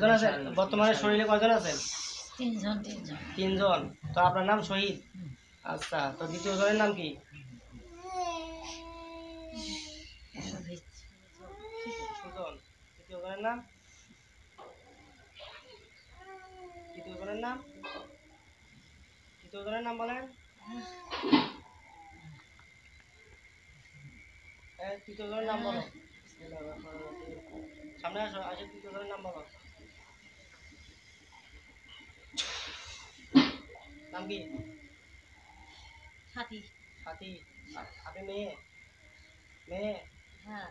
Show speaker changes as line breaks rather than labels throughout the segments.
বর্তমানে শরীরে কয়জন আছেন?
তিনজন।
তিনজন। তো আপনার নাম শহীদ। আচ্ছা, তো দ্বিতীয় জনের নাম কি? সুজন। তৃতীয় জনের নাম? তৃতীয় জনের নাম? তৃতীয় জনের নাম বলেন। তৃতীয় জনের নাম বলো। সামনে আসো, আসে তৃতীয় জনের নাম বলো। নাম কি?
সাথী।
সাথী। আপনি মেয়ে? মেয়ে?
হ্যাঁ।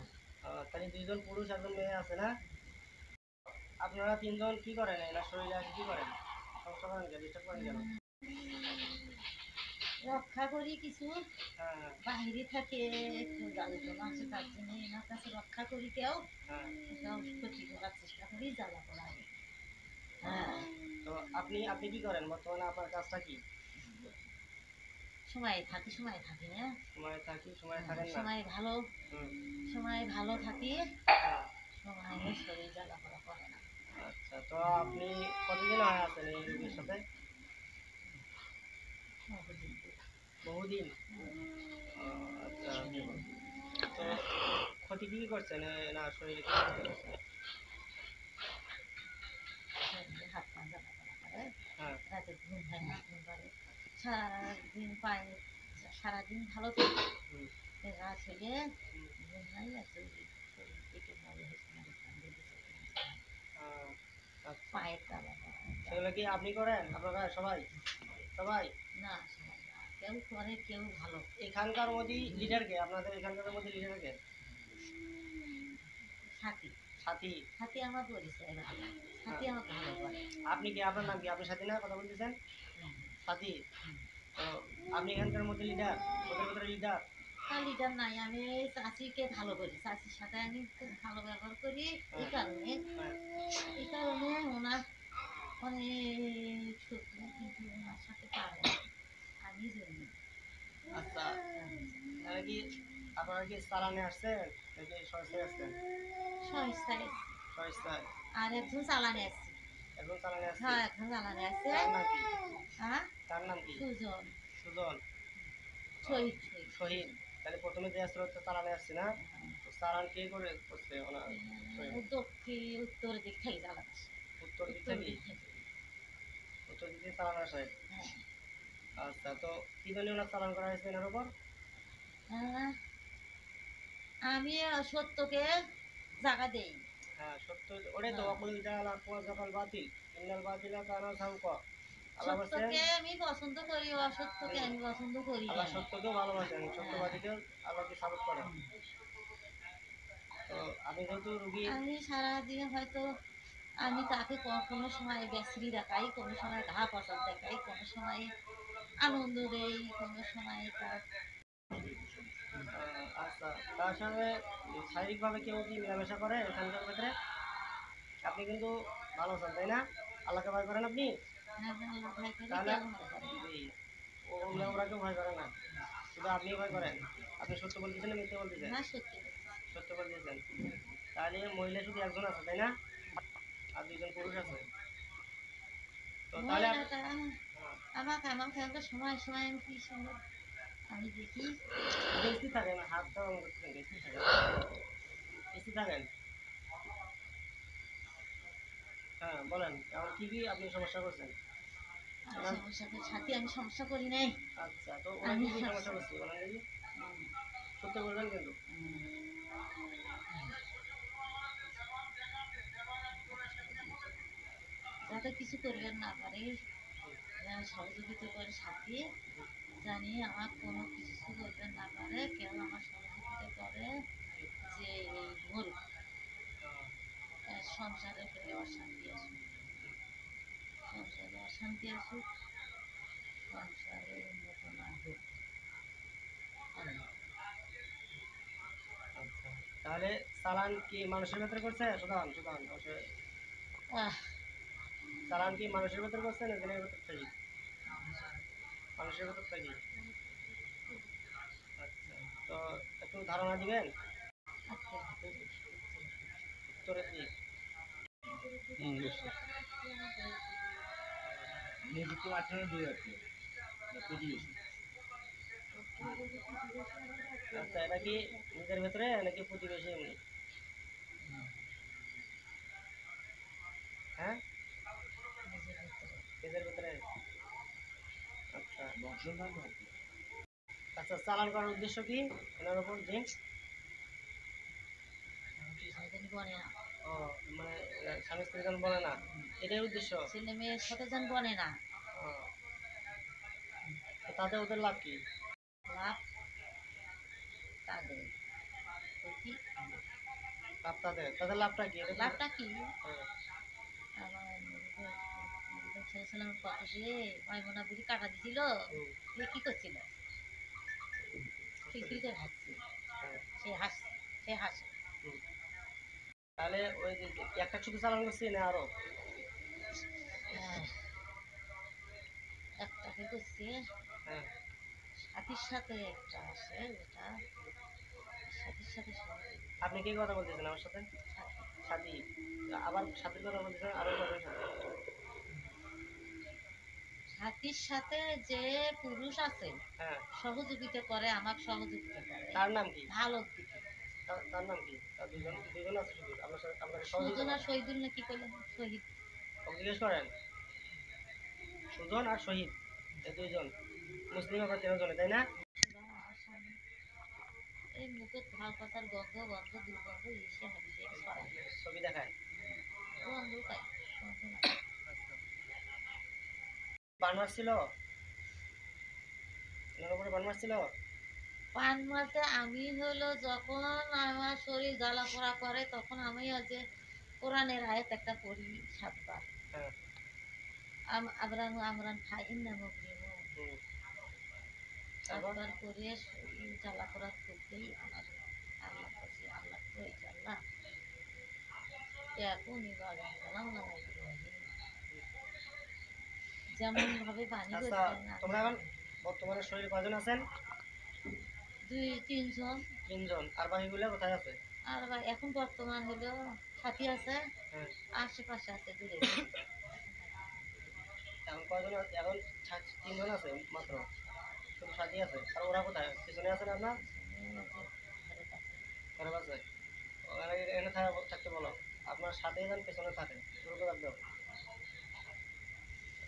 তাহলে দুইজন পুরুষ একজন মেয়ে আছে না? আপনারা তিনজন কি করেন? এনার শরীরে আসে কি করেন? সমস্যা করেন কেন? ডিস্টার্ব করেন কেন?
রক্ষা করি কিছু।
হ্যাঁ।
বাহিরে থাকে একটু জ্বালাতন আছে, তার জন্য এনার কাছে রক্ষা করি কেউ।
হ্যাঁ।
ক্ষতি করার চেষ্টা করি, জ্বালা করা। হ্যাঁ।
তো আপনি আপনি কি করেন বর্তমানে? আপনার কাজটা কি?
সময় থাকি না।
সময় থাকি, সময় থাকেন না।
সময় ভালো থাকি, সময় শরীর জ্বালা করা করে না।
আচ্ছা, তো আপনি কতদিন হয় আছেন এই রোগীর সাথে? বহুদিন। আচ্ছা, তো ক্ষতি কি করছেন না শরীরে? কি ক্ষতি করছেন?
হাত পা জ্বালা করা করে,
হ্যাঁ।
রাতে ঘুম হয় না, ঘুম পারে সারাদিন পায়, সারাদিন ভালো থাকে, রাত হলে ঘুম হয় আর শরীর পেটে ভালো হয়েছে না, পায়ের জ্বালা করা।
সেগুলো কি আপনি করেন? আপনারা সবাই? সবাই
না, সবাই না, কেউ করে কেউ ভালো।
এখানকার মধ্যে লিডার কে? আপনাদের এখানকার মধ্যে লিডার কে?
সাথী।
সাথী।
সাথী আমার পরিচয় না, সাথী আমার ভালো করে।
আপনি কি? আপনার নাম কি? আপনি সাথী না কথা বলতেছেন? সাথী। তো আপনি এখানকার মধ্যে লিডার? ওদের ভিতরে লিডার?
লিডার নাই, আমি চাচিকে ভালো করি, চাচির সাথে আমি খুব ভালো ব্যবহার করি। এই কারণে ওনার অনেক শত্রু, কিন্তু ওনার সাথে পারে না, আমি জন্য।
আচ্ছা, তাহলে কি আপনারা কি চালানে আসছেন নাকি সস্তায় আসছেন?
সস্তায়।
সস্তায়।
আর একজন চালানে আসছে।
একজন চালানে আসছে?
হ্যাঁ, একজন চালানে আসছে।
তার নাম কি?
হ্যাঁ,
তার নাম কি?
সুজন।
সুজন।
শহীদ।
শহীদ। তাহলে প্রথমে যে আসছিল তো চালানে আসছে না? তো চালান কে করে করছে ওনার?
দক্ষিণ উত্তর দিক থেকে চালান আসে।
উত্তর দিক থেকে? উত্তর দিক থেকে চালান আসে। আচ্ছা, তো কি জন্য ওনার চালান করা হয়েছে এনার উপর?
আমি সত্যকে জায়গা দেই।
হ্যাঁ, সত্য। ওটাই তো অকুল জালাল যখন বাতিল ইন্নাল বাতিলা কানা সাউকা। আল্লাহ বলেন
সত্যকে আমি পছন্দ করি, অসত্যকে আমি পছন্দ করি না।
আল্লাহ সত্যকেও ভালোবাসেন, সত্যবাদীকেও আল্লাহকে সাপোর্ট করেন। তো আপনি যেহেতু রুগী, আমি
সারাদিন হয়তো আমি তাকে কোনো সময় বেসরি দেখাই, কোনো সময় ঘা পছন্দ দেখাই, কোনো সময় আনন্দ দেই, কোনো সময় তার।
আচ্ছা, তার সঙ্গে শারীরিকভাবে কেউ কি মেলামেশা করে এখানকার ভেতরে? আপনি কিন্তু ভালো আছেন তাই না? আল্লাহকে ভয় করেন আপনি? তাহলে ওরা কেউ ভয় করে না, শুধু আপনি ভয় করেন। আপনি সত্য বলতেছেন না মিথ্যে বলতেছেন? সত্য বলতেছেন। তাহলে মহিলা শুধু একজন আছে তাই না? আর দুইজন পুরুষ আছে। তো তাহলে
আমাকে আমাকে সময় সময় আমি কি সুন্দর আমি দেখি।
বেশি থাকেন, হাতটা করতেছেন, বেশি থাকেন, বেশি থাকেন। হ্যাঁ, বলেন এখন কি কি আপনি সমস্যা করছেন?
সাথে আমি সমস্যা করি নাই।
আচ্ছা, তো ওরা কি কি সমস্যা করছে বলেন দেখি। সত্য বলবেন কিন্তু।
যাতে কিছু করবেন না পারে, সহযোগিতা করে সাথে জানি আমার কোনো কিছু করবেন না পারে, কেউ আমার সহযোগিতা করে যে এই মরুক, সংসারে অশান্তি আসুক, সংসারে অশান্তি আসুক, সংসারে উন্নত না হোক।
তাহলে চালান কি মানুষের ভেতরে করছে? সুদান সুদান চালান কি মানুষের ভেতরে করছে না দিনের ভেতর থেকে? মানুষের ভেতর থেকে। আচ্ছা, তো একটু ধারণা দিবেন উত্তরের দিক। আচ্ছা, এটা কি নিজের ভেতরে নাকি প্রতিবেশী এমনি? হ্যাঁ, নিজের ভেতরে। আচ্ছা আচ্ছা, চালান করার উদ্দেশ্য কি এনার উপর যে?
বনে না,
ও, মানে স্বামী স্ত্রী যেন বলে না, এটাই উদ্দেশ্য।
ছেলে মেয়ের সাথে যেন বনে না।
ও, তো তাতে ওদের লাভ কি?
লাভ তাদের ক্ষতি।
লাভ তাদের, তাদের লাভটা কি? এটা
লাভটা কি?
হ্যাঁ,
আমার ছেলেছিলাম কত সে মাইমোনা বুড়ি কাটা দিছিল,
হুম,
সে কি করছিল? খিলখিল করে হাসছে,
হ্যাঁ,
সে হাসছে, সে হাসে।
হুম। তাহলে ওই যে একটা শুধু চালান করছি না আরো?
হ্যাঁ, একটাকে করছে,
হ্যাঁ,
সাথীর সাথে একটা আছে, ওটা সাথীর সাথে সবাই
আপনি কি কথা বলতেছেন আমার সাথে?
সাথী।
সাথী, আবার সাথীর কথা বলতেছেন, আরো কজন সাথী?
সাথীর সাথে যে পুরুষ আছে
হ্যাঁ,
সহযোগিতা করে, আমাকে সহযোগিতা করে
তার নাম কি?
ভালোর দিকে।
তার নাম কি? তার দুজন, দুজন আছে শুধু আপনার সাথে, আপনাকে সহযোগিতা
সুজন আর
করে?
শহীদুল না কি করলেন? শহীদ।
ওকে জিজ্ঞেস করেন। সুজন আর শহীদ, এই দুইজন মুসলিম আবার 13 জনে, তাই না?
এই মুখে ঝাল পাতার গন্ধ গন্ধ দুর্গন্ধ এসে হাবিজে ছড়ায়,
ছবি দেখায়।
গন্ধ পাই, গন্ধ না।
বান মারছিল, ওনার উপরে বান মারছিল।
পান মারতে আমি হলো যখন আমার শরীর জ্বালা পোড়া করে তখন আমি ওই যে কোরআনের আয়াত একটা পড়ি 7 বার।
হ্যাঁ,
আবরানু আমরান ফাইন না মুকরিমু,
হুম।
7
তারপর
বার করে শরীর জ্বালা পোড়া করতেই আমার আল্লাহ কাছে আল্লাহ কইছে, আল্লাহ এখনই বাগান সালাম আলাইহি ইব্রাহিম, যেমন ভাবে পানি
আচ্ছা,
করছেন
তোমরা এখন বর্তমানে শরীরে কয়জন আছেন?
2-3 জন।
3 জন। আর বাকিগুলো কোথায় আছে?
আর ভাই এখন বর্তমান হলো সাথী আছে,
হ্যাঁ,
আশেপাশে আছে দূরে।
এখন কয়জন আছে? এখন 3 জন আছে মাত্র, শুধু সাথী আছে। আর ওরা কোথায়? পিছনে আছেন আপনার? ঘরে আছে। ওখানে এখানে থাকতে বলো, আপনার সাথে যেন পেছনে থাকে, শুরু করে দাও।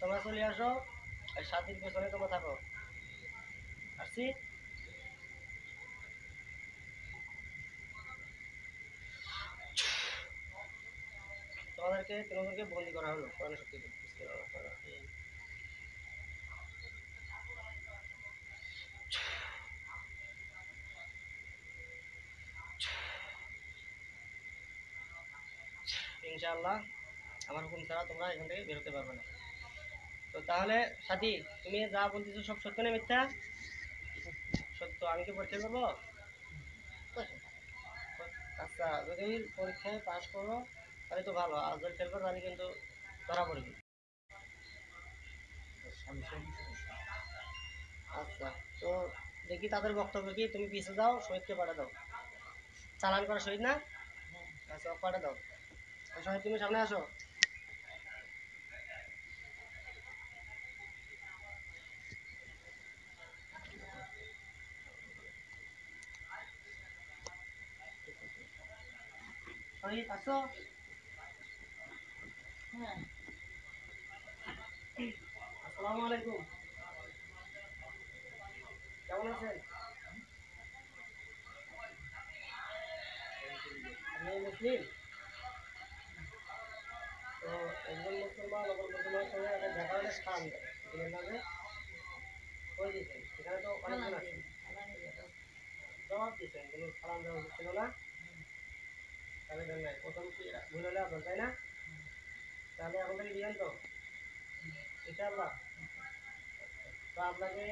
তোমরা চলে আসো, আর সাথীর পেছনে তোমরা থাকো। আসছি। তোমাদেরকে 3 জনকে বন্দি করা হলো কোরআনের শক্তিতে। ইনশাআল্লাহ আমার হুকুম ছাড়া তোমরা এখান থেকে বেরোতে পারবে না। তো তাহলে সাথী, তুমি যা বলতেছো সব সত্য না মিথ্যা? সত্য। আমি কি পরীক্ষা করবো? আচ্ছা, যদি পরীক্ষায় পাশ করো তাহলে তো ভালো, আর যদি ফেল করো তাহলে কিন্তু ধরা পড়বে। আচ্ছা, তো দেখি তাদের বক্তব্য কি, তুমি পিছিয়ে যাও, শহীদকে পাঠা দাও। চালান করা শহীদ না? আচ্ছা, পাঠা দাও। আর শহীদ তুমি সামনে আসো। শহীদ আসো।
হ্যাঁ,
আসসালামু আলাইকুম, কেমন আছেন? আপনি মুসলিম? তো একজন মুসলমান অপর মুসলমানের সঙ্গে একটা দেখা হলে সালাম দেয়, দিলেন না যে? কই দিয়েছেন? এখানে তো অনেকজন আছে। জবাব দিয়েছেন, কোনো সালাম দেওয়া উচিত ছিল না? তাহলে দেন নাই, প্রথম কি ভুল হলে আপনার, তাই না? তাহলে এখন থেকে দিবেন তো ইনশাআল্লাহ? তো আপনাকে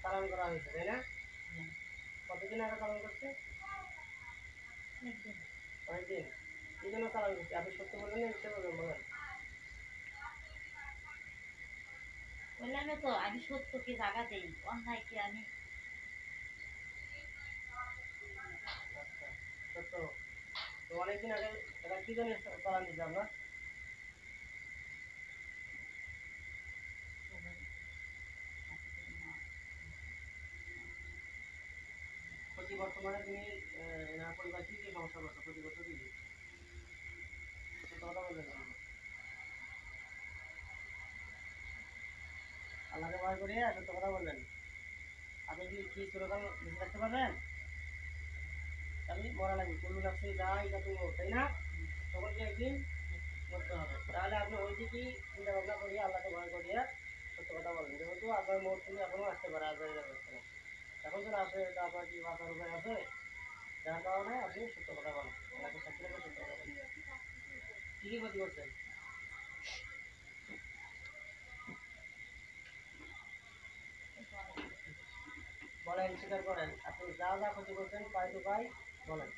চালান করা হয়েছে, তাই না? কতদিন আগে চালান করছে? অনেকদিন। কি জন্য চালান করছে? আপনি সত্য বলবেন না মিথ্যা বলবেন, বলেন।
বললাম তো আমি সত্যকে জায়গা দেই, অন্যায়কে আমি
আচ্ছা, সত্য। তো অনেকদিন আগে এটা কি জন্য চালান দিচ্ছে আমরা? প্রতি বর্তমানে তুমি এনার পরিবার কি কি সমস্যা করছো? প্রতি বছর কি কি সত্য কথা বলবেন আমাকে। আল্লাহকে ভয় করে সত্য কথা বলবেন। আপনি কি চিরকাল বেঁচে থাকতে পারবেন? আমি মরা লাগবে কুল্লু নাফসি যায়িকাতুল মউত, তাই না? সকলকে একদিন মরতে হবে। তাহলে আপনি ওই দিকেই চিন্তা ভাবনা করিয়ে আল্লাহকে ভয় করিয়ে সত্য কথা বলবেন। যেহেতু আপনার মৌত কিন্তু এখনো আসতে পারে, আজরাইলের কাছ থেকে। এখন যদি আসে এটা আপনার কি বাঁচার উপায় আছে? যার কারণে আপনি সত্য কথা বলেন, আল্লাহকে সাক্ষী রেখে সত্য কথা বলেন। কি কি ক্ষতি করছেন বলেন, স্বীকার করেন। আপনি যা যা ক্ষতি করছেন পাই টু পাই বলেন।